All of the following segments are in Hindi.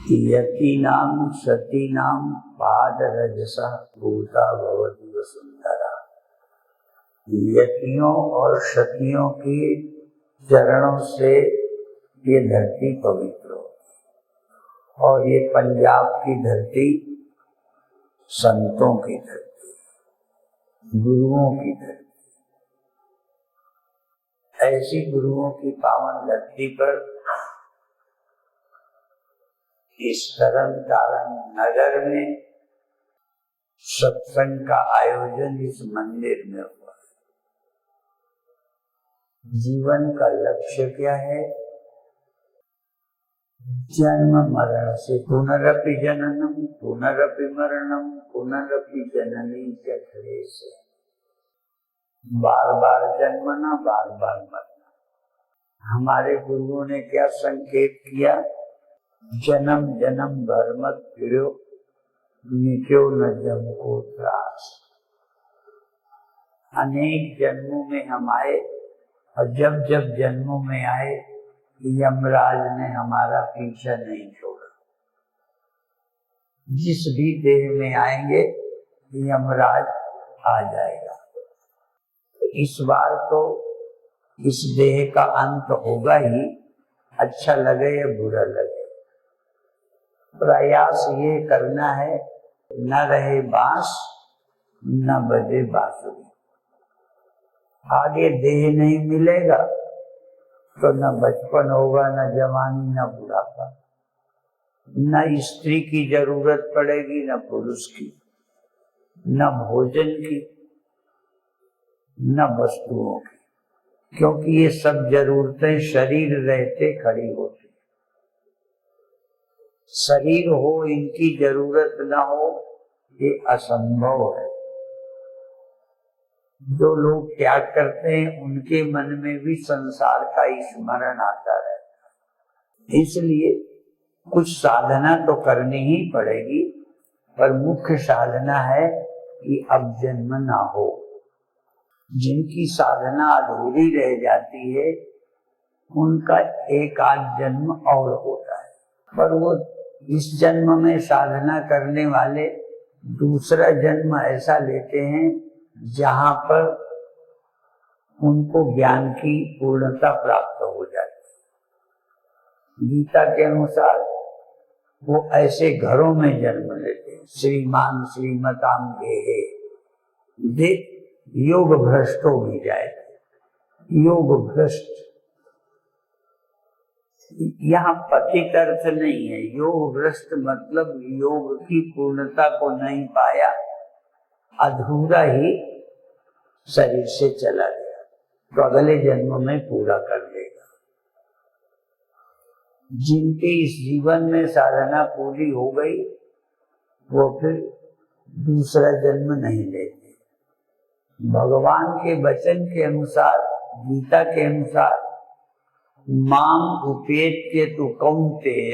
यतीनां सतीनां पादरजसा भूता भवति वसुंधरा। यतियों और सतियों के चरणों से ये धरती पवित्र हो, और ये पंजाब की धरती संतों की धरती, गुरुओं की धरती। ऐसी गुरुओं की पावन धरती पर इस तरन तारण नगर में सत्संग का आयोजन इस मंदिर में हुआ। जीवन का लक्ष्य क्या है? जन्म मरण से पुनरपि जननम पुनरपि मरणम पुनरपि जननी चक्रे से, बार बार जन्मना, बार बार मरना। हमारे गुरुओं ने क्या संकेत किया? जन्म जन्म भर मत फिरो, मिटो न जम को त्रास। अनेक जन्मों में हम आए, और जब जब जन्मों में आए यमराज ने हमारा पीछा नहीं छोड़ा। जिस भी देह में आएंगे यमराज आ जाएगा। इस बार तो इस देह का अंत होगा ही, अच्छा लगे या बुरा लगे। प्रयास ये करना है, न रहे बांस न बजे बांसुरी। आगे देह नहीं मिलेगा तो न बचपन होगा, न जवानी, न बुढ़ापा। न स्त्री की जरूरत पड़ेगी, न पुरुष की, न भोजन की, न वस्तुओं की, क्योंकि ये सब जरूरतें शरीर रहते खड़ी होती। शरीर हो इनकी जरूरत न हो, ये असंभव है। जो लोग त्याग करते हैं उनके मन में भी संसार का ही स्मरण आता रहता है। इसलिए कुछ साधना तो करनी ही पड़ेगी, पर मुख्य साधना है कि अब जन्म ना हो। जिनकी साधना अधूरी रह जाती है उनका एक आध जन्म और होता है, पर वो इस जन्म में साधना करने वाले दूसरा जन्म ऐसा लेते हैं जहां पर उनको ज्ञान की पूर्णता प्राप्त हो जाती है। गीता के अनुसार वो ऐसे घरों में जन्म लेते हैं। श्रीमान श्रीमताम गेहे दे योग भ्रष्टो भी जाए। योग भ्रष्ट यहाँ पतित अर्थ नहीं है। योग भ्रष्ट मतलब योग की पूर्णता को नहीं पाया, अधूरा ही शरीर से चला गया, तो अगले जन्म में पूरा कर लेगा। जिनके इस जीवन में साधना पूरी हो गई वो फिर दूसरा जन्म नहीं लेते। भगवान के वचन के अनुसार, गीता के अनुसार, माम उपेत्य तु कौन्तेय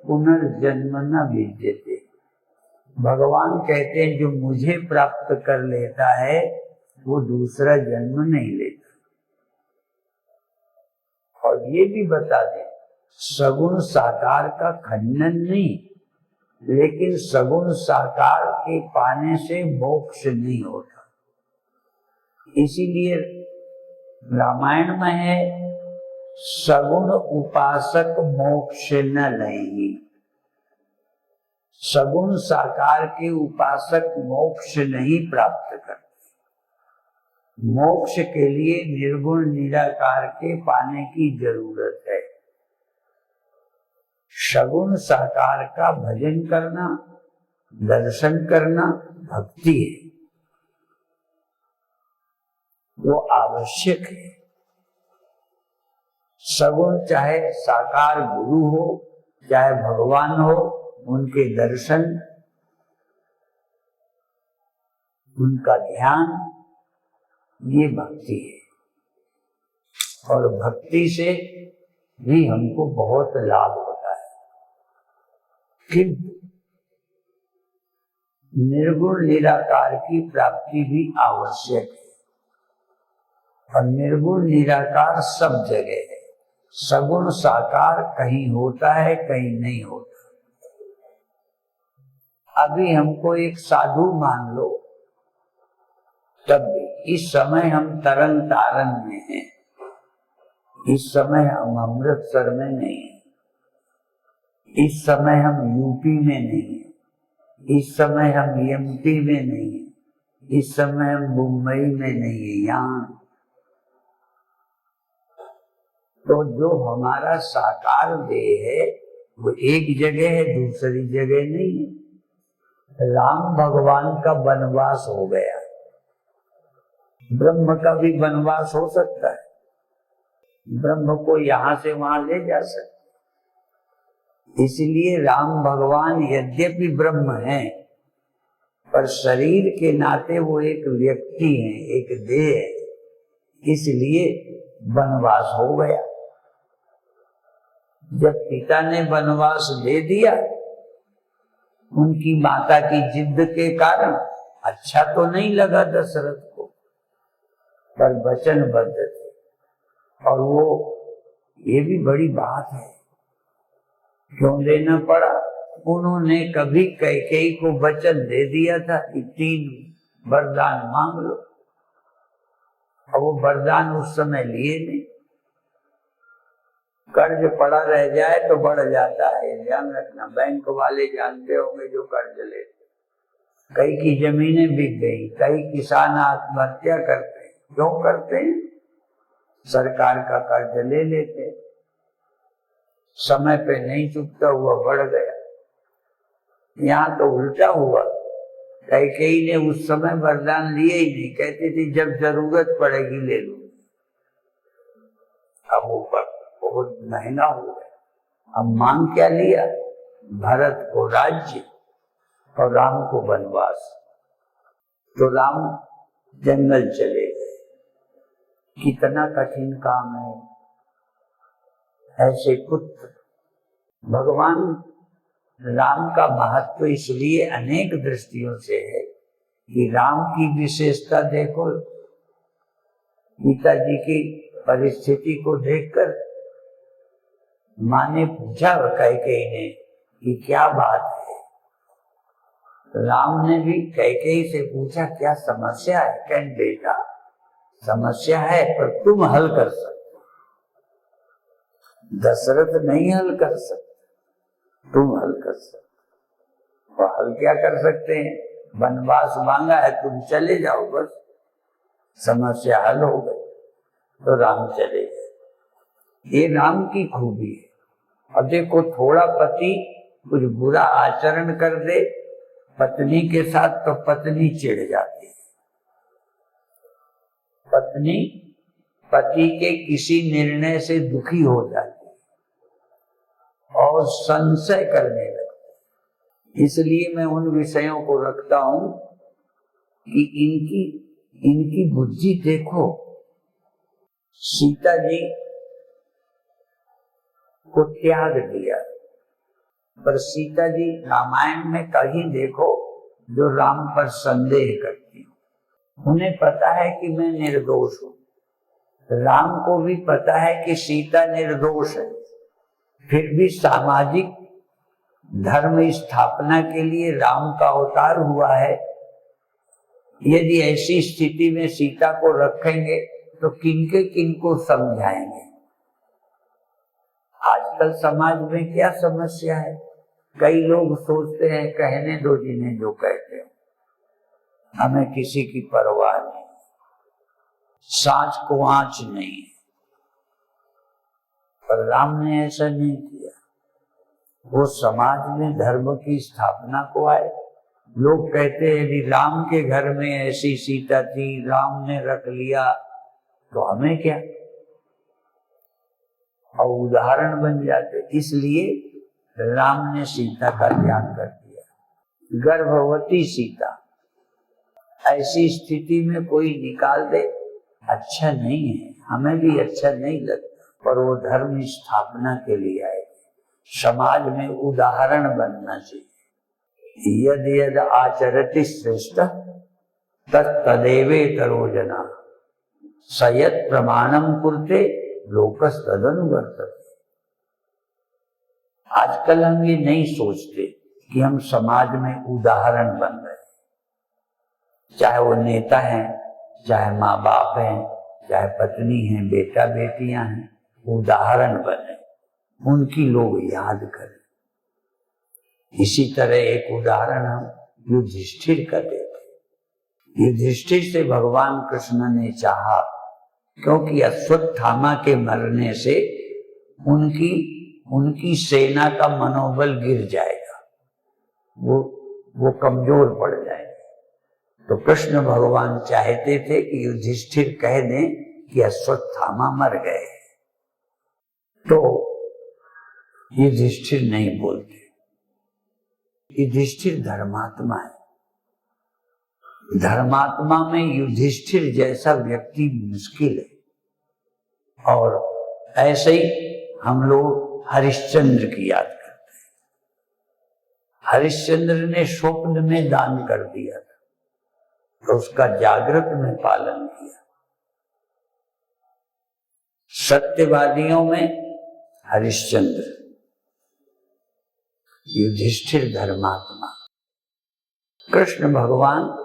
पुनर्जन्म न विद्यते। भगवान कहते हैं जो मुझे प्राप्त कर लेता है वो दूसरा जन्म नहीं लेता। और ये भी बता दें, सगुण साकार का खंडन नहीं, लेकिन सगुण साकार के पाने से मोक्ष नहीं होता। इसीलिए रामायण में है, सगुण उपासक मोक्ष न लेंगे। सगुण साकार के उपासक मोक्ष नहीं प्राप्त करते। मोक्ष के लिए निर्गुण निराकार के पाने की जरूरत है। सगुण साकार का भजन करना, दर्शन करना भक्ति है, वो आवश्यक है। सगुण चाहे साकार गुरु हो, चाहे भगवान हो, उनके दर्शन, उनका ध्यान, ये भक्ति है। और भक्ति से भी हमको बहुत लाभ होता है। किंतु निर्गुण निराकार की प्राप्ति भी आवश्यक है, और निर्गुण निराकार सब जगह है। सगुण साकार कहीं होता है, कहीं नहीं होता। अभी हमको एक साधु मान लो, तब भी इस समय हम तरन तारन में हैं, इस समय हम अमृतसर में नहीं हैं, इस समय हम यूपी में नहीं हैं, इस समय हम एमपी में नहीं हैं, इस समय हम मुंबई में नहीं है। यहाँ तो जो हमारा साकार देह है वो एक जगह है, दूसरी जगह नहीं है। राम भगवान का वनवास हो गया, ब्रह्म का भी वनवास हो सकता है, ब्रह्म को यहाँ से वहां ले जा सकते। इसलिए राम भगवान यद्यपि ब्रह्म हैं, पर शरीर के नाते वो एक व्यक्ति हैं, एक देह है, इसलिए वनवास हो गया। जब पिता ने वनवास दे दिया, उनकी माता की जिद के कारण अच्छा तो नहीं लगा दशरथ को, पर वचनबद्ध थे। और वो ये भी बड़ी बात है, क्यों देना पड़ा? उन्होंने कभी कैकेयी को वचन दे दिया था कि 3 वरदान मांग लो, और वो वरदान उस समय लिए नहीं। कर्ज पड़ा रह जाए तो बढ़ जाता है, ध्यान रखना। बैंक वाले जानते होंगे जो कर्ज लेते, कई की जमीनें बिक गई, कई किसान आत्महत्या करते हैं। क्यों करते हैं? सरकार का कर्ज ले लेते, समय पे नहीं चुकता हुआ बढ़ गया। यहाँ तो उल्टा हुआ, कैकेयी ने उस समय वरदान लिए ही नहीं, कहती थी जब जरूरत पड़ेगी ले लूं। अब ऊपर बहुत महंगा हो गया। अब मांग क्या लिया? भरत को राज्य और राम को वनवास। तो राम जंगल चले गए। कितना कठिन काम है ऐसे पुत्र। भगवान राम का महत्व इसलिए अनेक दृष्टियों से है कि राम की विशेषता देखो, पिताजी की परिस्थिति को देखकर माँ ने पूछा कैकेयी ने कि क्या बात है। राम ने भी कैकेयी से पूछा क्या समस्या है? कह बेटा समस्या है पर तुम हल कर सकते, दशरथ नहीं हल कर सकते, तुम हल कर सकते। और हल क्या कर सकते हैं? वनवास मांगा है, तुम चले जाओ, बस समस्या हल हो गई। तो राम चले गए। ये राम की खूबी है। और देखो थोड़ा पति कुछ बुरा आचरण कर दे पत्नी के साथ तो पत्नी चिढ़ जाती है। पत्नी पति के किसी निर्णय से दुखी हो जाती है और संशय करने लगती है। इसलिए मैं उन विषयों को रखता हूं कि इनकी बुद्धि देखो। सीता जी को त्याग दिया, पर सीता जी रामायण में कहीं देखो जो राम पर संदेह करती हूँ। उन्हें पता है कि मैं निर्दोष हूँ, राम को भी पता है कि सीता निर्दोष है, फिर भी सामाजिक धर्म स्थापना के लिए राम का अवतार हुआ है। यदि ऐसी स्थिति में सीता को रखेंगे तो किनको समझाएंगे? आजकल समाज में क्या समस्या है? कई लोग सोचते हैं कहने दो जिन्हें जो कहते हो, हमें किसी की परवाह नहीं, सांच को आंच नहीं। पर राम ने ऐसा नहीं किया। वो समाज में धर्म की स्थापना को आए। लोग कहते हैं यदि राम के घर में ऐसी सीता थी, राम ने रख लिया तो हमें क्या, और उदाहरण बन जाते। इसलिए राम ने सीता का त्याग कर दिया। गर्भवती सीता ऐसी स्थिति में कोई निकाल दे अच्छा नहीं है, हमें भी अच्छा नहीं लगता, पर वो धर्म स्थापना के लिए आए, समाज में उदाहरण बनना चाहिए। यद यद आचरति श्रेष्ठ तदेवेतरो जना सयत् प्रमाणम कुरुते लोकस्तदनुवर्तते। आजकल हम ये नहीं सोचते कि हम समाज में उदाहरण बन रहे हैं, चाहे वो नेता हैं, चाहे माँ बाप हैं, चाहे पत्नी हैं, बेटा बेटियां हैं, उदाहरण बने, उनकी लोग याद करें। इसी तरह एक उदाहरण हम युधिष्ठिर का देते। युधिष्ठिर से भगवान कृष्ण ने चाहा, क्योंकि अश्वत्थामा के मरने से उनकी सेना का मनोबल गिर जाएगा, वो कमजोर पड़ जाएगा। तो कृष्ण भगवान चाहते थे कि युधिष्ठिर कह दें कि अश्वत्थामा मर गए, तो युधिष्ठिर नहीं बोलते। युधिष्ठिर धर्मात्मा है, धर्मात्मा में युधिष्ठिर जैसा व्यक्ति मुश्किल है। और ऐसे ही हम लोग हरिश्चंद्र की याद करते हैं। हरिश्चंद्र ने स्वप्न में दान कर दिया था, तो उसका जागृत में पालन किया। सत्यवादियों में हरिश्चंद्र, युधिष्ठिर धर्मात्मा। कृष्ण भगवान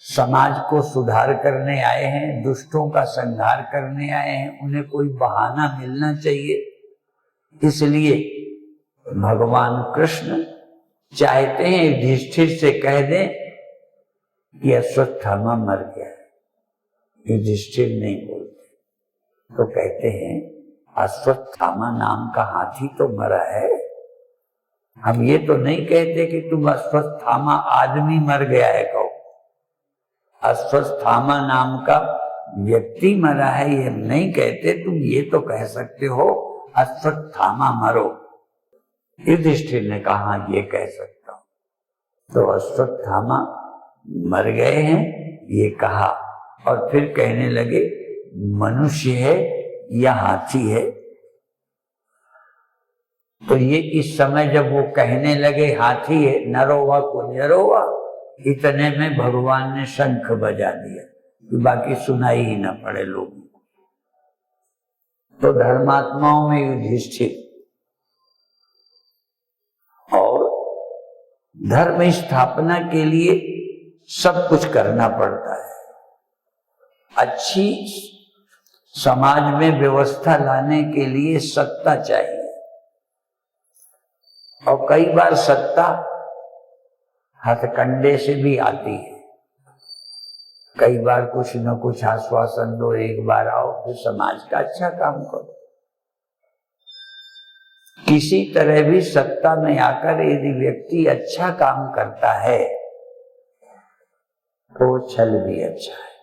समाज को सुधार करने आए हैं, दुष्टों का संहार करने आए हैं, उन्हें कोई बहाना मिलना चाहिए। इसलिए भगवान कृष्ण चाहते हैं युधिष्ठिर से कह दें कि अश्वत्थामा मर गया है। युधिष्ठिर नहीं बोलते, तो कहते हैं अश्वत्थामा नाम का हाथी तो मरा है। हम ये तो नहीं कहते कि तुम अश्वत्थामा आदमी मर गया है कहो, अश्वत्थामा नाम का व्यक्ति मरा है ये नहीं कहते। तुम ये तो कह सकते हो अश्वत्थामा मरो। युधिष्ठिर ने कहा ये कह सकता हूं। तो अश्वत्थामा मर गए हैं ये कहा, और फिर कहने लगे मनुष्य है या हाथी है। तो ये इस समय जब वो कहने लगे हाथी है, नरोवा कुंजरोवा, इतने में भगवान ने शंख बजा दिया कि बाकी सुनाई ही ना पड़े लोगों को। तो धर्मात्माओं में युधिष्ठिर, और धर्म स्थापना के लिए सब कुछ करना पड़ता है। अच्छी समाज में व्यवस्था लाने के लिए सत्ता चाहिए, और कई बार सत्ता हथकंडे से भी आती है। कई बार कुछ न कुछ आश्वासन दो, एक बार आओ, फिर समाज का अच्छा काम करो। किसी तरह भी सत्ता में आकर यदि व्यक्ति अच्छा काम करता है तो छल भी अच्छा है।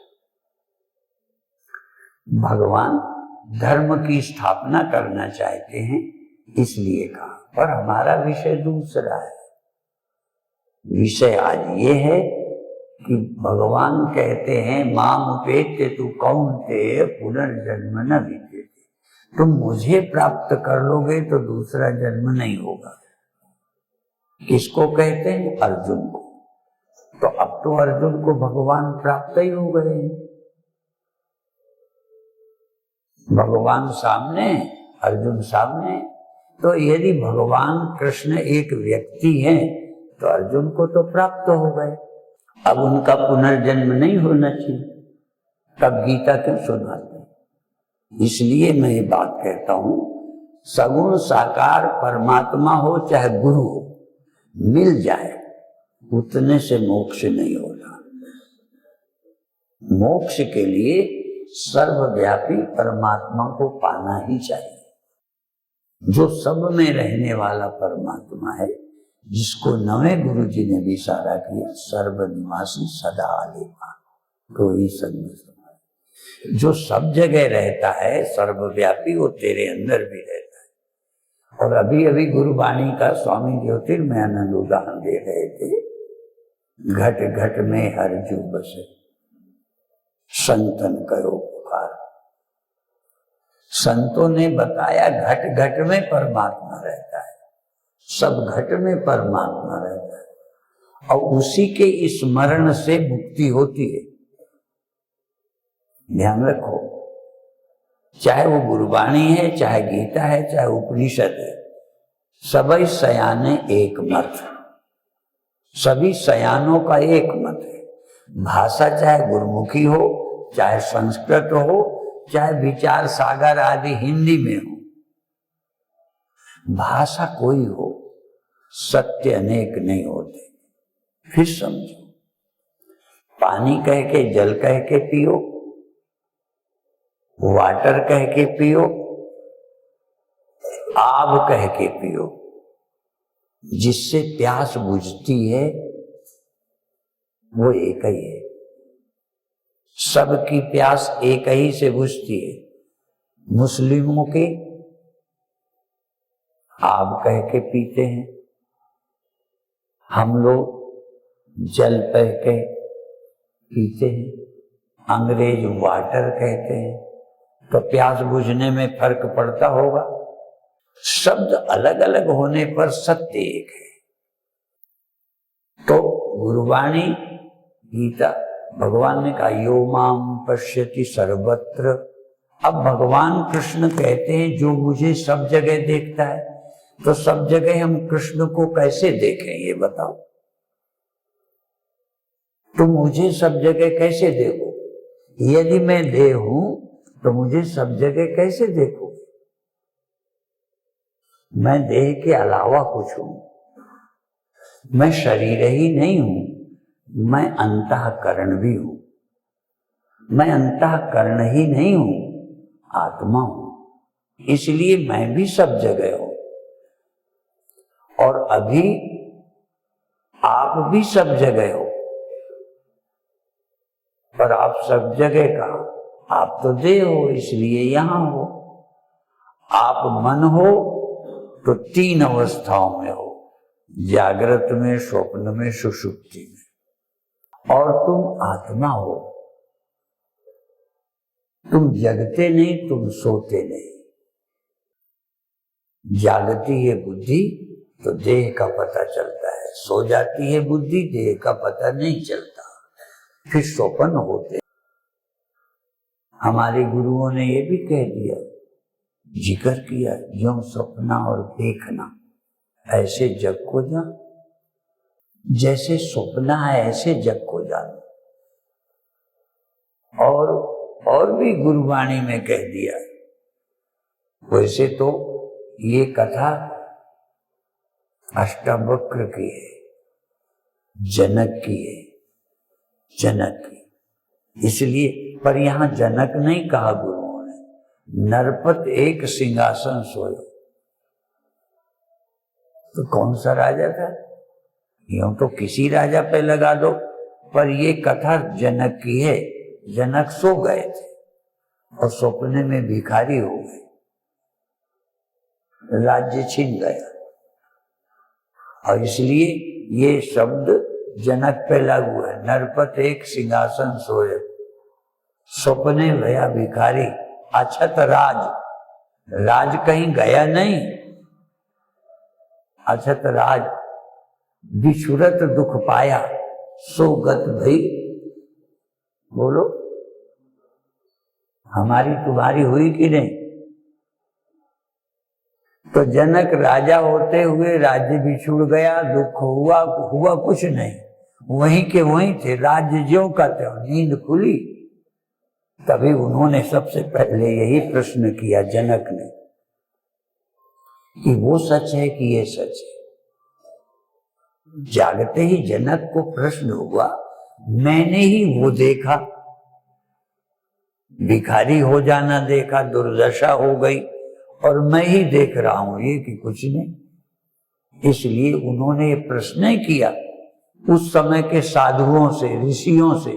भगवान धर्म की स्थापना करना चाहते हैं, इसलिए कहा। पर हमारा विषय दूसरा है। विषय आज ये है कि भगवान कहते हैं माम उपेत्य तु कौन्तेय पुनर्जन्म न विद्यते। तुम मुझे प्राप्त कर लोगे तो दूसरा जन्म नहीं होगा। किसको कहते हैं? अर्जुन को। तो अब तो अर्जुन को भगवान प्राप्त ही हो गए। भगवान सामने, अर्जुन सामने। तो यदि भगवान कृष्ण एक व्यक्ति हैं तो अर्जुन को तो प्राप्त हो गए। अब उनका पुनर्जन्म नहीं होना चाहिए, तब गीता क्यों सुनाते? इसलिए मैं ये बात कहता हूं, सगुण साकार परमात्मा हो चाहे गुरु हो, मिल जाए उतने से मोक्ष नहीं होता। मोक्ष के लिए सर्वव्यापी परमात्मा को पाना ही चाहिए, जो सब में रहने वाला परमात्मा है, जिसको नवे गुरु जी ने भी इशारा किया, सर्वनिवासी सदा आलेपा तो ही संग समाए। जो सब जगह रहता है, सर्वव्यापी, वो तेरे अंदर भी रहता है। और अभी अभी गुरुवाणी का स्वामी ज्योतिर्मयानंद उदाहरण दे रहे थे, घट घट में हर जू बसे संतन करो पुकार। संतों ने बताया घट घट में परमात्मा रहता है, सब घट में परमात्मा रहता है, और उसी के स्मरण से मुक्ति होती है। ध्यान रखो, चाहे वो गुरुवाणी है, चाहे गीता है, चाहे उपनिषद है, सभी सयाने एक मत। सभी सयानों का एक मत है, भाषा चाहे गुरुमुखी हो, चाहे संस्कृत हो, चाहे विचार सागर आदि हिंदी में हो, भाषा कोई हो, सत्य अनेक नहीं होते। फिर समझो, पानी कह के जल कह के पियो, वाटर कह के पियो, आब कह के पियो, जिससे प्यास बुझती है वो एक ही है। सबकी प्यास एक ही से बुझती है। मुस्लिमों के आब कह के पीते हैं, हम लोग जल कह के पीते हैं, अंग्रेज वाटर कहते हैं। तो प्यास बुझने में फर्क पड़ता होगा। शब्द अलग अलग होने पर सत्य एक है। तो गुरुवाणी गीता, भगवान ने कहा यो माम पश्यति सर्वत्र। अब भगवान कृष्ण कहते हैं जो मुझे सब जगह देखता है, तो सब जगह हम कृष्ण को कैसे देखें ये बताओ। तुम मुझे सब जगह कैसे देखो? यदि मैं देह हूं तो मुझे सब जगह कैसे देखो? मैं देह के अलावा कुछ हूं। मैं शरीर ही नहीं हूं, मैं अंतःकरण भी हूं। मैं अंतःकरण ही नहीं हूं, आत्मा हूं। इसलिए मैं भी सब जगह हूं। और अभी आप भी सब जगह हो। पर आप सब जगह का, आप तो देह हो इसलिए यहां हो। आप मन हो तो तीन अवस्थाओं में हो, जागृत में, स्वप्न में, सुषुप्ति में। और तुम आत्मा हो। तुम जगते नहीं, तुम सोते नहीं। जागती है बुद्धि तो देह का पता चलता है, सो जाती है बुद्धि, देह का पता नहीं चलता। फिर स्वप्न होते। हमारे गुरुओं ने ये भी कह दिया, जिक्र किया, जो सपना और देखना ऐसे जग को जान, जैसे सपना है ऐसे जग को जान। और भी गुरुवाणी में कह दिया। वैसे तो ये कथा अष्टावक्र की है, जनक की है, जनक की। इसलिए पर यहां जनक नहीं कहा गुरुओं ने। नरपत एक सिंहासन सोयो। तो कौन सा राजा था? यूं तो किसी राजा पे लगा दो, पर ये कथा जनक की है। जनक सो गए थे और सपने में भिखारी हो गए, राज्य छिन गया। और इसलिए ये शब्द जनक पे लागू है। नरपत एक सिंहासन सोए, सपने भया भिखारी, अछत राज। राज कहीं गया नहीं, अछत राज। बिछुरत दुख पाया, सो गत भई। बोलो, हमारी तुम्हारी हुई कि नहीं? तो जनक राजा होते हुए राज्य बिछुड़ गया, दुख हुआ, हुआ कुछ नहीं, वहीं के वहीं थे, राज्य ज्यों का त्यों। नींद खुली तभी उन्होंने सबसे पहले यही प्रश्न किया, जनक ने, कि वो सच है कि ये सच है। जागते ही जनक को प्रश्न हुआ, मैंने ही वो देखा, भिखारी हो जाना देखा, दुर्दशा हो गई, और मैं ही देख रहा हूं ये कि कुछ नहीं। इसलिए उन्होंने ये प्रश्न किया उस समय के साधुओं से, ऋषियों से।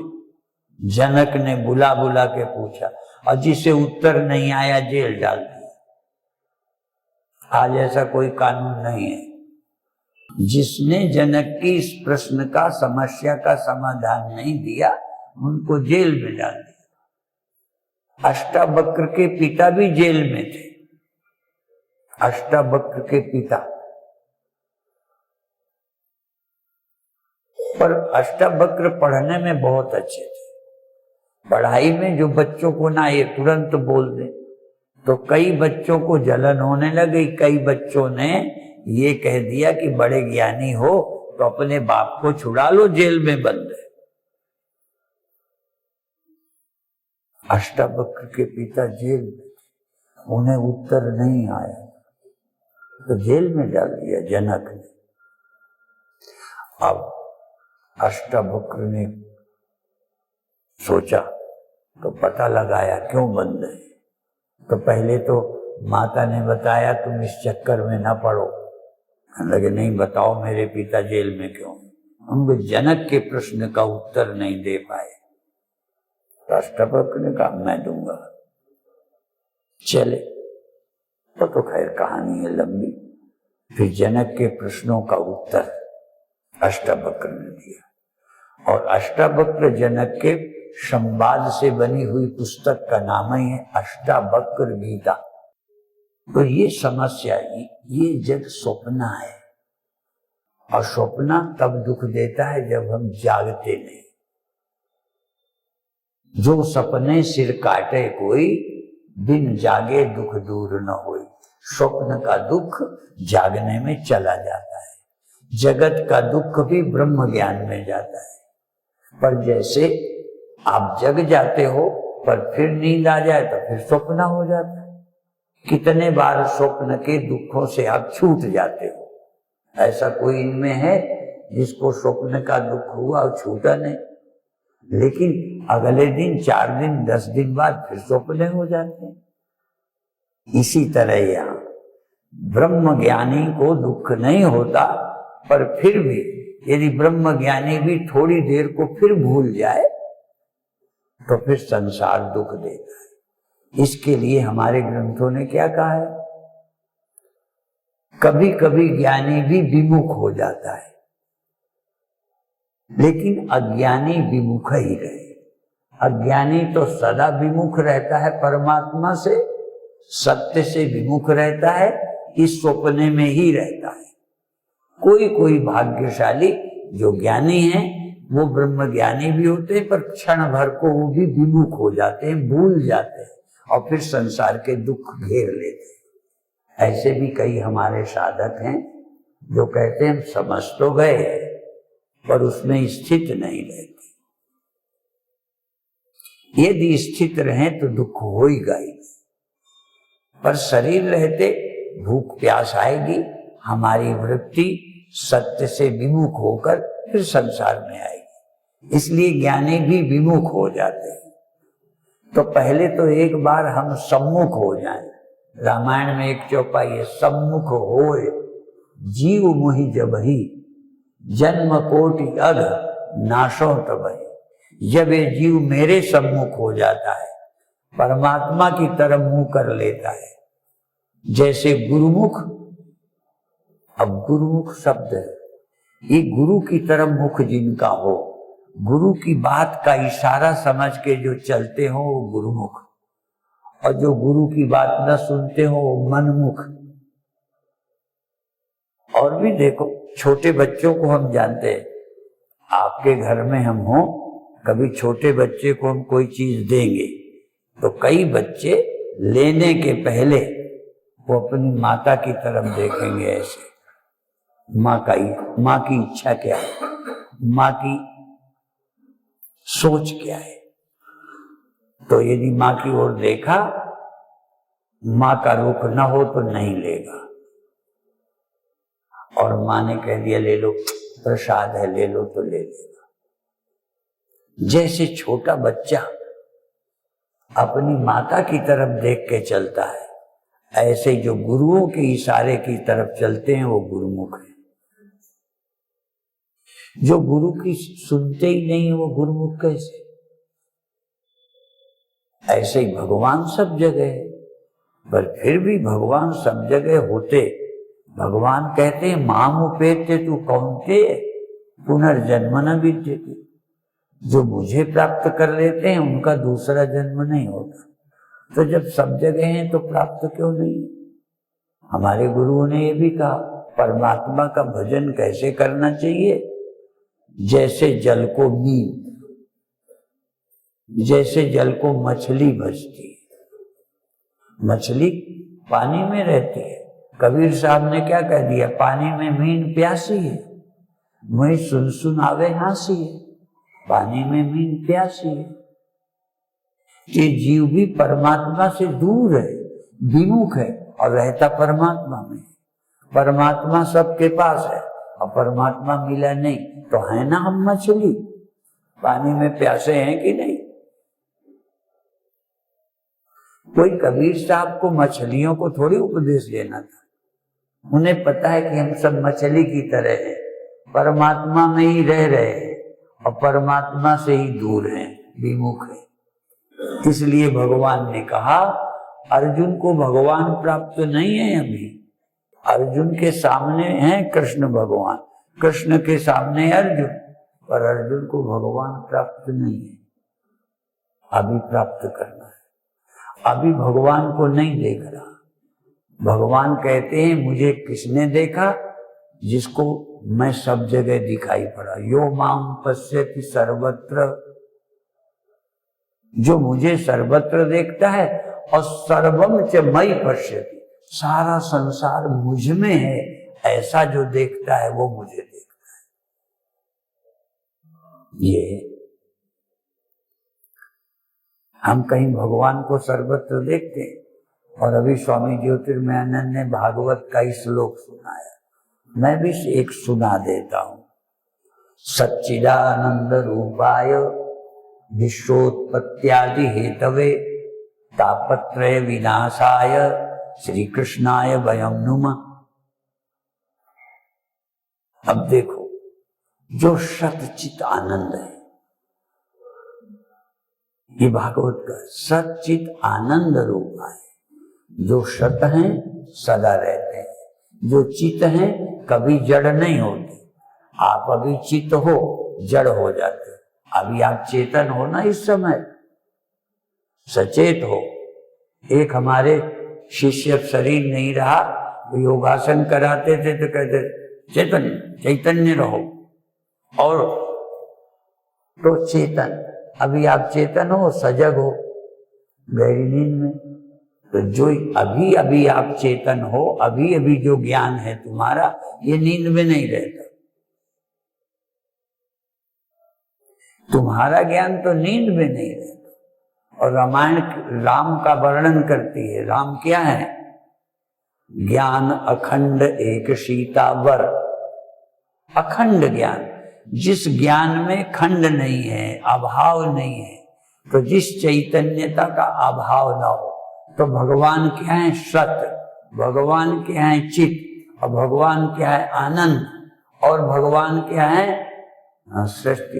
जनक ने बुला बुला के पूछा, और जिसे उत्तर नहीं आया जेल डाल दिया। आज ऐसा कोई कानून नहीं है। जिसने जनक की इस प्रश्न का, समस्या का समाधान नहीं दिया, उनको जेल में डाल दिया। अष्टावक्र के पिता भी जेल में थे। अष्टावक्र के पिता, पर अष्टावक्र पढ़ने में बहुत अच्छे थे। पढ़ाई में जो बच्चों को ना ये तुरंत बोल दे, तो कई बच्चों को जलन होने लगी। कई बच्चों ने ये कह दिया कि बड़े ज्ञानी हो तो अपने बाप को छुड़ा लो, जेल में बंद है। अष्टावक्र के पिता जेल में थे, उन्हें उत्तर नहीं आया तो जेल में डाल दिया जनक ने। अब अष्टावक्र ने सोचा तो पता लगाया क्यों बंद है। तो पहले तो माता ने बताया तुम इस चक्कर में ना पड़ो, लगे नहीं बताओ मेरे पिता जेल में क्यों। उनको जनक के प्रश्न का उत्तर नहीं दे पाए। अष्टावक्र ने कहा मैं दूंगा। चले तो खैर कहानी है लंबी। फिर जनक के प्रश्नों का उत्तर अष्टावक्र ने दिया और अष्टावक्र जनक के संवाद से बनी हुई पुस्तक का नाम ही है अष्टावक्र गीता। तो ये समस्या, ये जग स्वप्न है और स्वप्न तब दुख देता है जब हम जागते नहीं। जो सपने सिर काटे कोई, बिन जागे दुख दूर न होई। स्वप्न का दुख जागने में चला जाता है, जगत का दुख भी ब्रह्म ज्ञान में जाता है। पर जैसे आप जग जाते हो पर फिर नींद आ जाए तो फिर स्वप्न हो जाता है। कितने बार स्वप्न के दुखों से आप छूट जाते हो। ऐसा कोई इनमें है जिसको स्वप्न का दुख हुआ और छूटा नहीं, लेकिन अगले दिन 4 दिन 10 दिन बाद फिर स्वप्न हो जाते हैं। इसी तरह यहाँ ब्रह्म ज्ञानी को दुख नहीं होता, पर फिर भी यदि ब्रह्म ज्ञानी भी थोड़ी देर को फिर भूल जाए तो फिर संसार दुख देता है। इसके लिए हमारे ग्रंथों ने क्या कहा है, कभी कभी ज्ञानी भी विमुख हो जाता है, लेकिन अज्ञानी विमुख ही रहे। अज्ञानी तो सदा विमुख रहता है परमात्मा से, सत्य से विमुख रहता है, इस स्वप्ने में ही रहता है। कोई कोई भाग्यशाली जो ज्ञानी है वो ब्रह्म ज्ञानी भी होते हैं, पर क्षण भर को वो भी विमुख हो जाते हैं, भूल जाते हैं और फिर संसार के दुख घेर लेते हैं। ऐसे भी कई हमारे साधक हैं जो कहते हैं हम समझ तो गए पर उसमें स्थित नहीं रहते। यदि स्थित रहें तो दुख होगा ही, पर शरीर रहते भूख प्यास आएगी, हमारी वृत्ति सत्य से विमुख होकर फिर संसार में आएगी। इसलिए ज्ञानी भी विमुख हो जाते हैं। तो पहले तो एक बार हम सम्मुख हो जाएं। रामायण में एक चौपाई है, सम्मुख होए जीव मुहि जबहि, जन्म कोटि अघ नाशो तबहि। जब ये जीव मेरे सम्मुख हो जाता है, परमात्मा की तरफ मुंह कर लेता है, जैसे गुरुमुख। अब गुरुमुख शब्द है, ये गुरु की तरफ मुख जिनका हो, गुरु की बात का इशारा समझ के जो चलते हो वो गुरुमुख, और जो गुरु की बात न सुनते हो वो मनमुख। और भी देखो, छोटे बच्चों को हम जानते हैं, आपके घर में हम हो, कभी छोटे बच्चे को हम कोई चीज देंगे तो कई बच्चे लेने के पहले वो अपनी माता की तरफ देखेंगे, ऐसे माँ की इच्छा क्या है, माँ की सोच क्या है। तो यदि माँ की ओर देखा, माँ का रुख न हो तो नहीं लेगा, और माँ ने कह दिया ले लो प्रसाद है ले लो तो ले लेगा। जैसे छोटा बच्चा अपनी माता की तरफ देख के चलता है, ऐसे जो गुरुओं के इशारे की तरफ चलते हैं वो गुरुमुख है। जो गुरु की सुनते ही नहीं है वो गुरुमुख कैसे। ऐसे ही भगवान सब जगह है, पर फिर भी भगवान सब जगह होते, भगवान कहते हैं माम उपेत्य तू कौनते पुनर्जन्म न विद्यते। जो मुझे प्राप्त कर लेते हैं उनका दूसरा जन्म नहीं होता। तो जब सब जगह हैं तो प्राप्त क्यों नहीं। हमारे गुरुओं ने ये भी कहा परमात्मा का भजन कैसे करना चाहिए, जैसे जल को नींद, जैसे जल को मछली भजती है। मछली पानी में रहती है, कबीर साहब ने क्या कह दिया, पानी में मीन प्यासी है। मैं सुन आवे हासी है, पानी में मीन प्यासी है। ये जीव भी परमात्मा से दूर है, विमुख है और रहता परमात्मा में। परमात्मा सबके पास है और परमात्मा मिला नहीं तो है ना हम मछली, पानी में प्यासे हैं कि नहीं। कोई कबीर साहब को मछलियों को थोड़ी उपदेश देना था, उन्हें पता है कि हम सब मछली की तरह हैं, परमात्मा में ही रह रहे हैं और परमात्मा से ही दूर हैं, विमुख हैं। इसलिए भगवान ने कहा अर्जुन को भगवान प्राप्त नहीं है अभी। अर्जुन के सामने हैं कृष्ण भगवान, कृष्ण के सामने अर्जुन, पर अर्जुन को भगवान प्राप्त नहीं है, अभी प्राप्त करना है। अभी भगवान को नहीं देख रहा। भगवान कहते हैं मुझे किसने देखा? जिसको मैं सब जगह दिखाई पड़ा। यो माम पश्यति सर्वत्र, जो मुझे सर्वत्र देखता है, और सर्वम च मयि पश्यति, सारा संसार मुझ में है, ऐसा जो देखता है वो मुझे देखता है। ये हम कहीं भगवान को सर्वत्र देखते हैं। और अभी स्वामी ज्योतिर्मयानंद ने भागवत का ही श्लोक सुनाया, मैं भी एक सुना देता हूं। सच्चिदानंद रूपाय विश्वोत्पत्त्यादि हेतवे तापत्रय विनाशाय श्री कृष्णाय वयं नुमः। अब देखो, जो सच्चित आनंद है, ये भागवत का सच्चित आनंद रूप है। जो सत हैं सदा रहते हैं, जो चित हैं कभी जड़ नहीं होते। आप अभी चित हो, जड़ हो जाते हो। अभी आप चेतन हो ना, इस समय सचेत हो। एक हमारे शिष्य शरीर नहीं रहा, योगासन कराते थे तो कहते चैतन्य रहो, और तो चेतन। अभी आप चेतन हो, सजग हो, गहरी नींद में। तो जो अभी अभी आप चेतन हो, अभी अभी जो ज्ञान है तुम्हारा, ये नींद में नहीं रहता। तुम्हारा ज्ञान तो नींद में नहीं रहता। और रामायण राम का वर्णन करती है। राम क्या है? ज्ञान अखंड एक सीता वर। अखंड ज्ञान, जिस ज्ञान में खंड नहीं है, अभाव नहीं है, तो जिस चैतन्यता का अभाव ना हो, तो भगवान क्या है? सत। भगवान क्या है? चित। और भगवान क्या है? आनंद। और भगवान क्या है? सृष्टि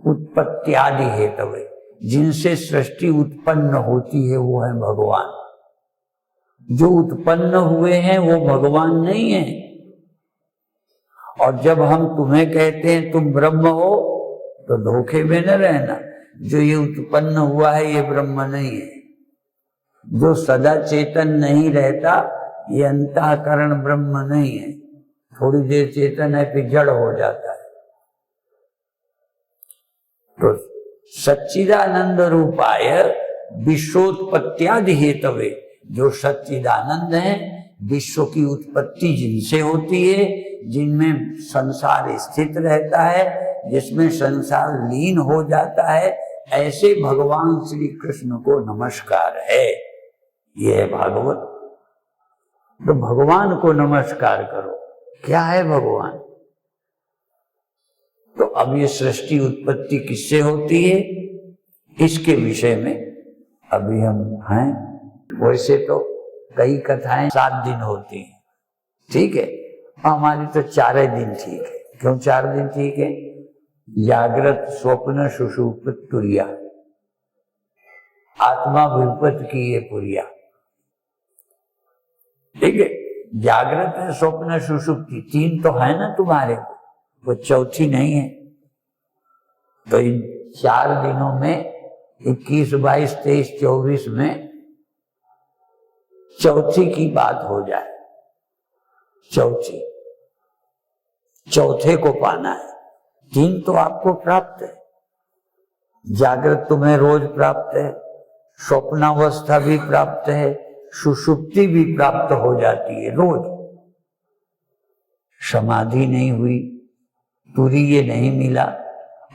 उत्पत्ति आदि हेतवे, जिनसे सृष्टि उत्पन्न होती है वो है भगवान। जो उत्पन्न हुए हैं वो भगवान नहीं है। और जब हम तुम्हें कहते हैं तुम ब्रह्म हो, तो धोखे में न रहना। जो ये उत्पन्न हुआ है ये ब्रह्म नहीं है। जो सदा चेतन नहीं रहता, ये अंतःकरण ब्रह्म नहीं है। थोड़ी देर चेतन है फिर जड़ हो जाता है। तो सच्चिदानंद रूपाय विश्वोत्पत्त्यादि हेतवे, जो सच्चिदानंद है, विश्व की उत्पत्ति जिनसे होती है, जिनमें संसार स्थित रहता है, जिसमें संसार लीन हो जाता है, ऐसे भगवान श्री कृष्ण को नमस्कार है। यह है भागवत। तो भगवान को नमस्कार करो। क्या है भगवान? तो अब ये सृष्टि उत्पत्ति किससे होती है, इसके विषय में अभी हम हैं। वैसे तो कई कथाएं 7 दिन होती हैं, ठीक है, हमारी तो 4 दिन ठीक है। क्यों 4 दिन ठीक है? जागृत स्वप्न सुषुप्त तुर्या, आत्मा विपत की ये पुरिया, ठीक है। जागृत है, स्वप्न सुषुप्ति, 3 तो है ना तुम्हारे को, वो चौथी नहीं है। तो इन 4 दिनों में 21, 22, 23, 24 में चौथी की बात हो जाए। चौथे को पाना है। 3 तो आपको प्राप्त है। जागृत तुम्हें रोज प्राप्त है, स्वप्नावस्था भी प्राप्त है, सुषुप्ति भी प्राप्त हो जाती है रोज। समाधि नहीं हुई तुरीय नहीं मिला,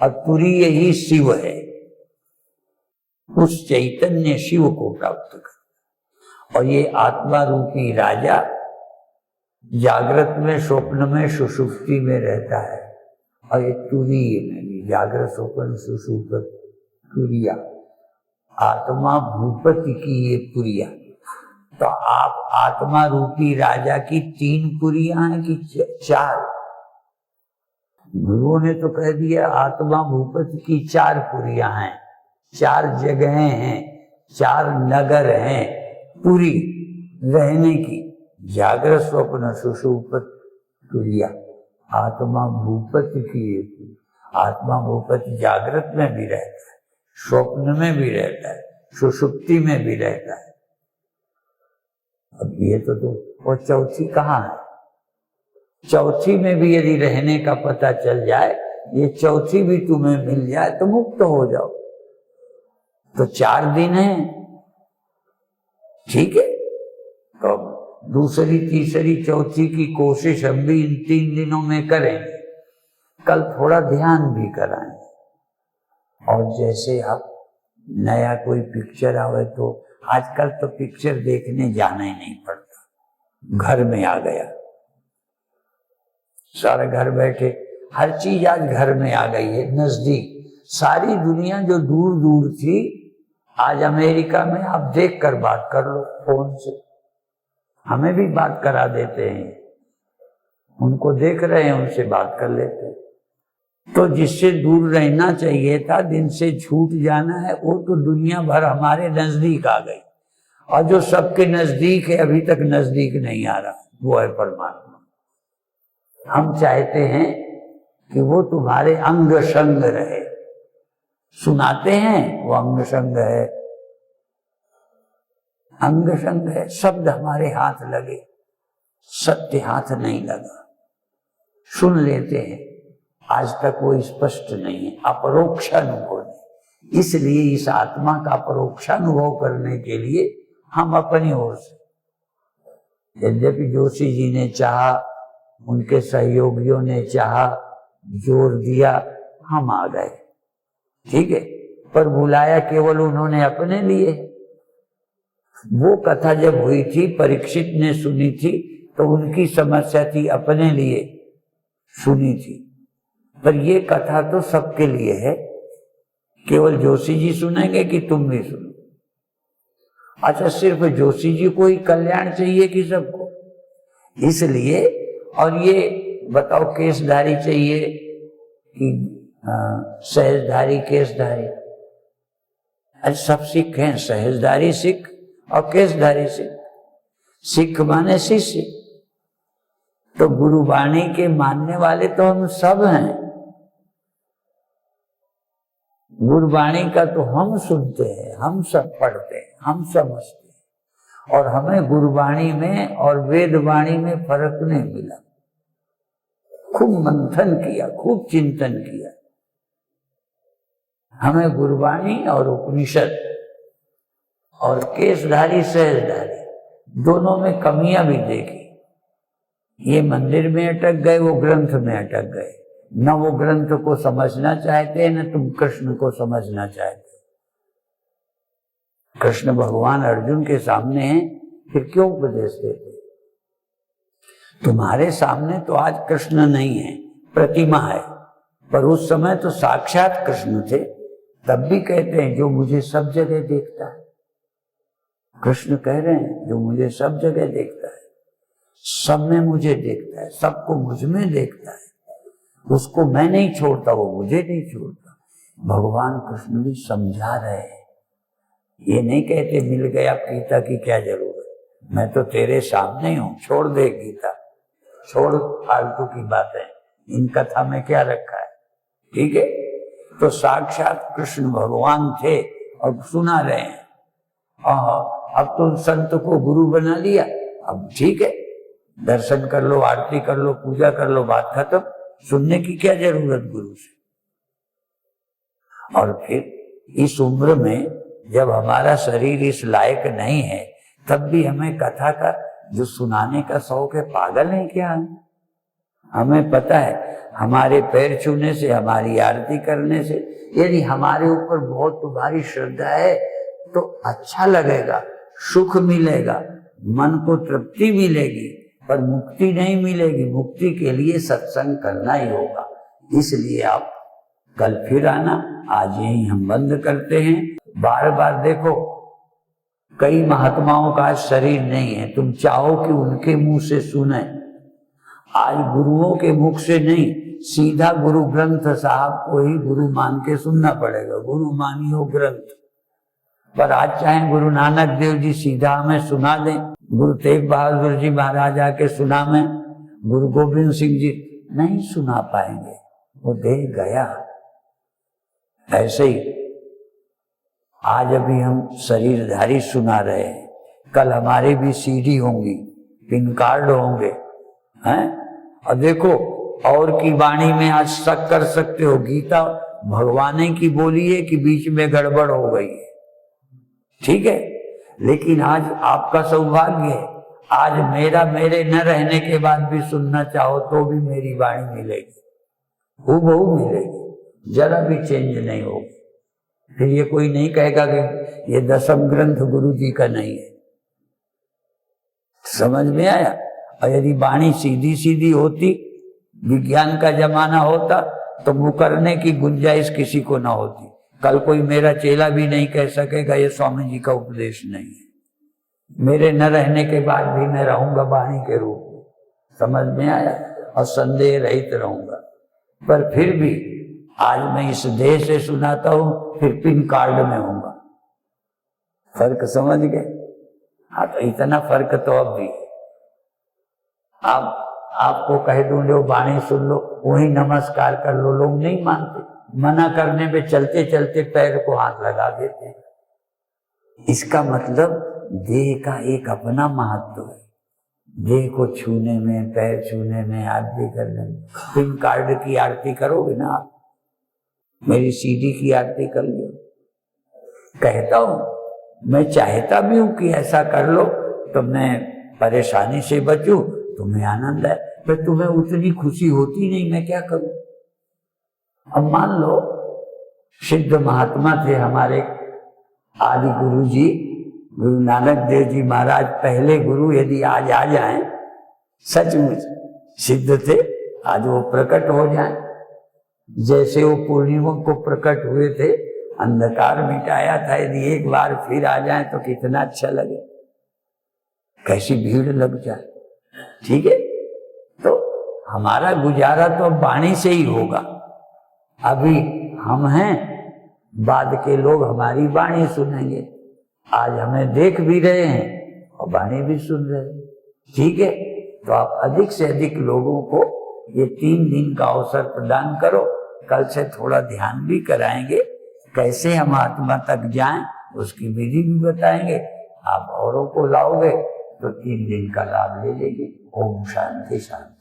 और तुरीय ही शिव है। उस चैतन्य शिव को प्राप्त कर। और ये आत्मा रूपी राजा जागृत में, स्वप्न में, सुषुप्ति में रहता है। और ये तुरीय नहीं, जागृत स्वप्न सुषुप्त तुरिया, आत्मा भूपति की ये पुरिया। तो आप आत्मा रूपी राजा की 3 पुरियां हैं कि 4? गुरुओं ने तो कह दिया आत्मा भूपति की 4 पुरियां हैं, 4 जगहें हैं, 4 नगर हैं पुरी रहने की। जागृत स्वप्न सुषुप्त तुरिया, आत्मा भूपति की। आत्मा भूपति जागृत में भी रहता है, स्वप्न में भी रहता है, सुषुप्ति में भी रहता है। अब ये तो वो चौथी कहाँ है? चौथी में भी यदि रहने का पता चल जाए, ये चौथी भी तुम्हें मिल जाए तो मुक्त हो जाओ। तो 4 दिन है, ठीक है। तो दूसरी, तीसरी, चौथी की कोशिश हम भी इन 3 दिनों में करेंगे। कल थोड़ा ध्यान भी कराएंगे। और जैसे आप नया कोई पिक्चर आवे तो आजकल तो पिक्चर देखने जाना ही नहीं पड़ता, घर में आ गया सारा, घर बैठे हर चीज आज घर में आ गई है, नजदीक। सारी दुनिया जो दूर दूर थी, आज अमेरिका में आप देख कर बात कर लो फोन से। हमें भी बात करा देते हैं, उनको देख रहे हैं, उनसे बात कर लेते हैं। तो जिससे दूर रहना चाहिए था, दिन से छूट जाना है, वो तो दुनिया भर हमारे नजदीक आ गई। और जो सबके नजदीक है अभी तक नजदीक नहीं आ रहा, वो है परमात्मा। हम चाहते हैं कि वो तुम्हारे अंग संग रहे। सुनाते हैं वो अंग संग है, अंग संग है। शब्द हमारे हाथ लगे, सत्य हाथ नहीं लगा। सुन लेते हैं, आज तक वो स्पष्ट नहीं है, अपरोक्षानुभव नहीं। इसलिए इस आत्मा का अपरोक्षानुभव करने के लिए हम अपनी ओर से, यद्यपि जोशी जी ने चाहा, उनके सहयोगियों ने चाहा, जोर दिया, हम आ गए, ठीक है। पर बुलाया केवल उन्होंने अपने लिए। वो कथा जब हुई थी, परीक्षित ने सुनी थी, तो उनकी समस्या थी, अपने लिए सुनी थी। पर ये कथा तो सबके लिए है, केवल जोशी जी सुनेंगे कि तुम भी सुनो? अच्छा, सिर्फ जोशी जी को ही कल्याण चाहिए कि सबको? इसलिए, और ये बताओ केसधारी चाहिए कि सहजधारी केसधारी? अरे सब सिख हैं, सहजधारी सिख और केसधारी सिख। सिख माने शिष्य, तो गुरुवाणी के मानने वाले तो हम सब हैं। गुरुवाणी का तो हम सुनते हैं, हम सब पढ़ते हैं, हम समझते हैं। और हमें गुरुवाणी में और वेदवाणी में फर्क नहीं मिला। खूब मंथन किया, खूब चिंतन किया। हमें गुरुवाणी और उपनिषद और केसधारी सहजधारी दोनों में कमियां भी देखी। ये मंदिर में अटक गए, वो ग्रंथ में अटक गए। न वो ग्रंथ को समझना चाहते, न तुम कृष्ण को समझना चाहते। कृष्ण भगवान अर्जुन के सामने हैं, फिर क्यों उपदेश देते? तुम्हारे सामने तो आज कृष्ण नहीं है, प्रतिमा है, पर उस समय तो साक्षात कृष्ण थे। तब भी कहते हैं जो मुझे सब जगह देखता है। कृष्ण कह रहे हैं जो मुझे सब जगह देखता है, सब में मुझे देखता है, सबको मुझ में देखता है, उसको मैं नहीं छोड़ता, वो मुझे नहीं छोड़ता। भगवान कृष्ण भी समझा रहे हैं। ये नहीं कहते मिल गया गीता की क्या जरूरत, मैं तो तेरे सामने हूं, छोड़ दे गीता, छोड़ फालतू की बातें, इन कथा में क्या रखा है, ठीक है। तो साक्षात कृष्ण भगवान थे और सुना रहे हैं। अब तो संत को गुरु बना लिया, अब ठीक है, दर्शन कर लो, आरती कर लो, पूजा कर लो, बात खत्म। सुनने की क्या जरूरत गुरु से? और फिर इस उम्र में जब हमारा शरीर इस लायक नहीं है, तब भी हमें कथा का जो सुनाने का शौक है, पागल है क्या? हमें पता है हमारे पैर छूने से, हमारी आरती करने से, यदि हमारे ऊपर बहुत तुम्हारी श्रद्धा है तो अच्छा लगेगा, सुख मिलेगा, मन को तृप्ति मिलेगी, पर मुक्ति नहीं मिलेगी। मुक्ति के लिए सत्संग करना ही होगा। इसलिए आप कल फिर आना। आज यही हम बंद करते हैं। बार बार देखो, कई महात्माओं का शरीर नहीं है, तुम चाहो कि उनके मुंह से सुने। आज गुरुओं के मुख से नहीं, सीधा गुरु ग्रंथ साहब को ही गुरु मान के सुनना पड़ेगा। गुरु मानियो ग्रंथ। पर आज चाहे गुरु नानक देव जी सीधा हमें सुना दें, गुरु तेग बहादुर जी महाराज आके सुना में, गुरु गोविंद सिंह जी नहीं सुना पाएंगे, वो देह गया। ऐसे ही आज अभी हम शरीरधारी सुना रहे हैं, कल हमारे भी सीडी होंगी, पिन कार्ड होंगे, हैं? और देखो, और की वाणी में आज शक कर सकते हो, गीता भगवान की बोली है कि बीच में गड़बड़ हो गई है, ठीक है। लेकिन आज आपका सौभाग्य है, आज मेरे न रहने के बाद भी सुनना चाहो तो भी मेरी वाणी मिलेगी, हूबहू मिलेगी, जरा भी चेंज नहीं होगी। फिर ये कोई नहीं कहेगा कि ये दसम ग्रंथ गुरु जी का नहीं है। समझ में आया? और यदि वाणी सीधी सीधी होती, विज्ञान का जमाना होता, तो मुकरने की गुंजाइश किसी को ना होती। कल कोई मेरा चेला भी नहीं कह सकेगा ये स्वामी जी का उपदेश नहीं है। मेरे न रहने के बाद भी मैं रहूंगा वाणी के रूप में। समझ में आया? और संदेह रहित रहूंगा। पर फिर भी आज मैं इस देह से सुनाता हूं, फिर पिन कार्ड में होऊंगा। फर्क समझ गए? हाँ, तो इतना फर्क तो अब भी। आपको कह दूं लो वाणी सुन लो, वही नमस्कार कर लो, लोग नहीं मानते। मना करने पे चलते चलते पैर को हाथ लगा देते। इसका मतलब देह का एक अपना महत्व है। देह को छूने में, पैर छूने में, आरती करने में। पिन कार्ड की आरती करोगे ना आप, मेरी सीडी की आरती कर लो। कहता हूं, मैं चाहता भी हूं कि ऐसा कर लो तो मैं परेशानी से बचूं, तुम्हें आनंद है। पर तुम्हें उतनी खुशी होती नहीं, मैं क्या करूं? अब मान लो सिद्ध महात्मा थे हमारे आदि गुरु जी, गुरु नानक देव जी महाराज पहले गुरु, यदि आज आ जाएं, सचमुच सिद्ध थे, आज वो प्रकट हो जाएं। जैसे वो पूर्णिमा को प्रकट हुए थे, अंधकार मिटाया था, यदि एक बार फिर आ जाए तो कितना अच्छा लगे, कैसी भीड़ लग जाए। ठीक है, तो हमारा गुजारा तो वाणी से ही होगा। अभी हम हैं, बाद के लोग हमारी वाणी सुनेंगे। आज हमें देख भी रहे हैं और वाणी भी सुन रहे हैं। ठीक है, तो आप अधिक से अधिक लोगों को ये 3 दिन का अवसर प्रदान करो। कल से थोड़ा ध्यान भी कराएंगे, कैसे हम आत्मा तक जाएं उसकी विधि भी बताएंगे। आप औरों को लाओगे तो 3 दिन का लाभ ले लेंगे। ओम शांति शांति।